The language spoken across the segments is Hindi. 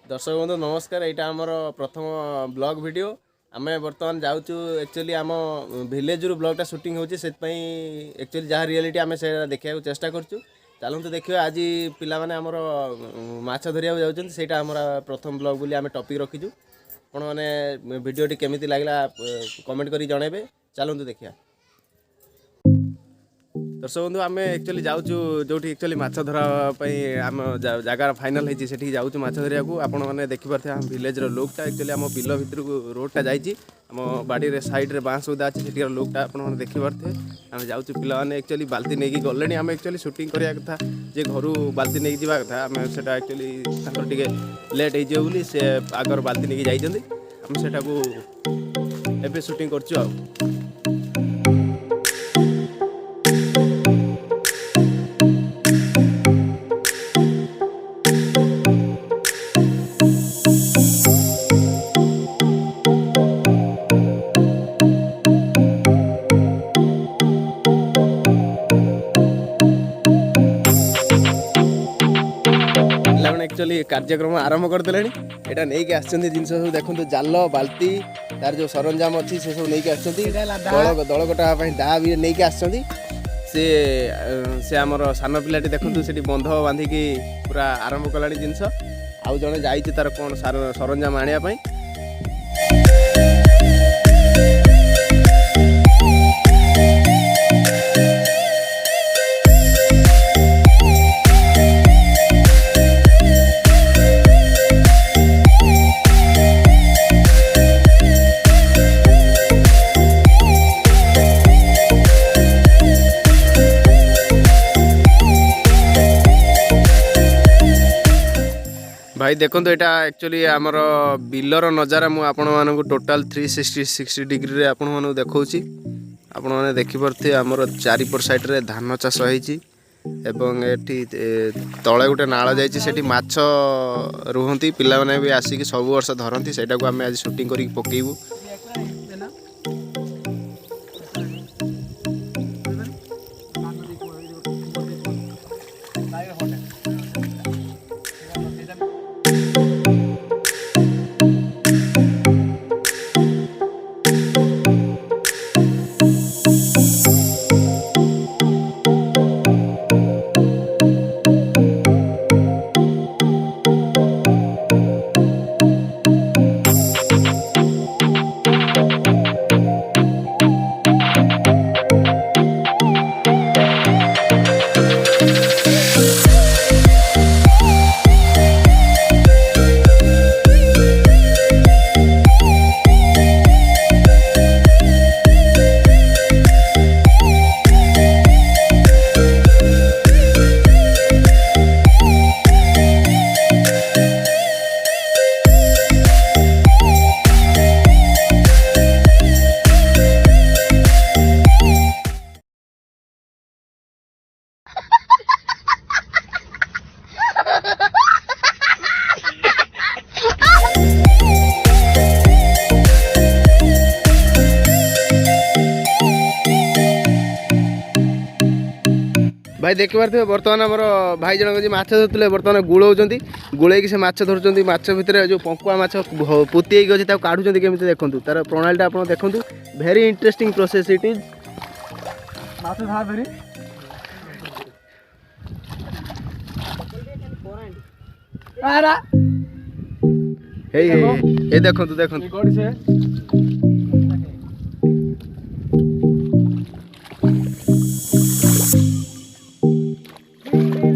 दर्शक बंधु नमस्कार। यहाँ आमर प्रथम ब्लॉग वीडियो आम बर्तमान जाऊँ एक्चुअली आम विलेज रू ब्लॉगटा शूटिंग होची एक्चुअली जहाँ रियलिटी आम से देखा चेष्टा करूँ। चलते देखिए आज पिला माने आमर माछ धरिया जाऊँ सेटा आमर प्रथम ब्लॉग बोली आम टॉपिक रखीचु। आपण मैंने वीडियोटी केमिति लागला कमेंट करी जणेबे। चलते देखिया। दर्शक बंधु आम एक्चुअली जाऊँ जो एक्चुअली माछ धरापी आम जगार फाइनाल होती से जाऊँ माछ धरिया को। आपण मैंने देखिपे आम विलेज लुकटा एक्चुअली आम बिल भितर रोडटा जाइए आम बाड़ी साइड्रे बाँस बुदा अच्छे से लुकटा आपने देखिपे आम जाऊँ पिला मैंने एक्चुअली बाल्टी नहीं गले आम एक्चुअली शूटिंग करवा कथा जे घर बाल्टी नहीं जावा कथा आम से एक्चुअली टे लेट हो सी आगर बाल्टी नहीं जाइए आम से शूटिंग कर। एक्चुअली कार्यक्रम आरंभ करदे यहाँ नहीं आसछन्ती जिनस सब देखो जाल बाल्टी तार जो सरंजाम अच्छी से सब नहीं आसछन्ती दल कटा डा भी नहीं आसछन्ती से आमर सान पिलाटी देखो से बंध बांधिकी पूरा आरंभ कला जिनस आउ जड़े जाइए तार कौन सरंजाम आने। भाई देखो यहाँ एक्चुअली आमर बिलर नजारा मुझे आपण मानक टोटाल 360 डिग्री रे आपण मानक देखौछि। आपण माने देखिपरथे आमर चारिपर साइड रे धान चाष होईछि एवं एठी तळे गोटे नाळ जाईछि सेठी माछ रुहंती पिला माने भी आसिक सब वर्ष धरंती सेटा को आमे आज शूटिंग करी पकेइबू। भाई देखी पारे बर्तमान आम भाई जन माछ धरते बर्तमान गुड़ाऊँ गुड़े से माछ धरुँच माछ भितर जो पंकुआ माछ पोती अच्छे काढ़ुं केमी देखूँ तार प्रणाली आप देखूँ भेरी इंटरेस्टिंग प्रोसेस इट इज। देखो देखो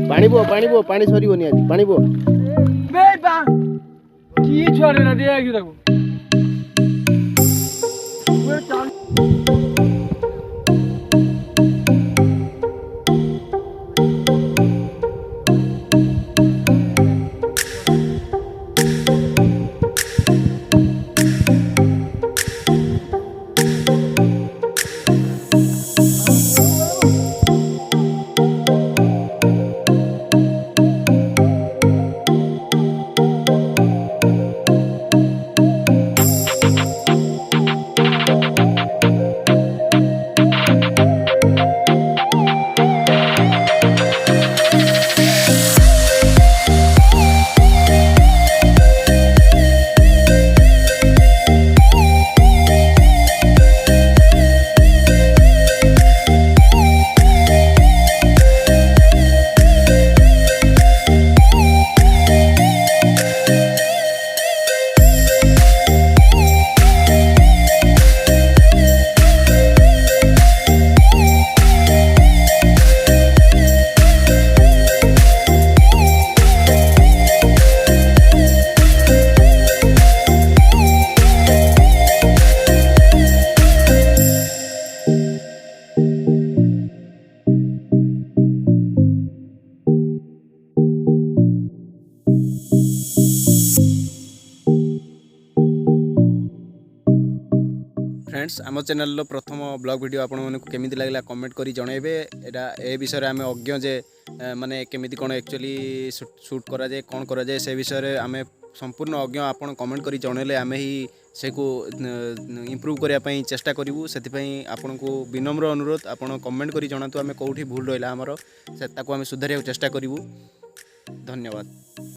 पानी बो पानी सरीबनी आज पानी बो फ्रेंड्स आम चैनल प्रथम ब्लॉग वीडियो आपण मानक केमिति लागला कमेंट करी जनइबे एटा ए विषय आम अज्ञ जे माने केमिति कोन एक्चुअली शूट करा जाए कोन करा जाए से विषय आम संपूर्ण अज्ञ आपण कमेंट करी जनइले आम ही से को इम्प्रूव करने पई चेष्टा करूँ से आपन को विनम्र अनुरोध आपण कमेंट करी जनातु आम कौटी भूल रहा आमर से आम सुधारिया चेष्टा करूँ। धन्यवाद।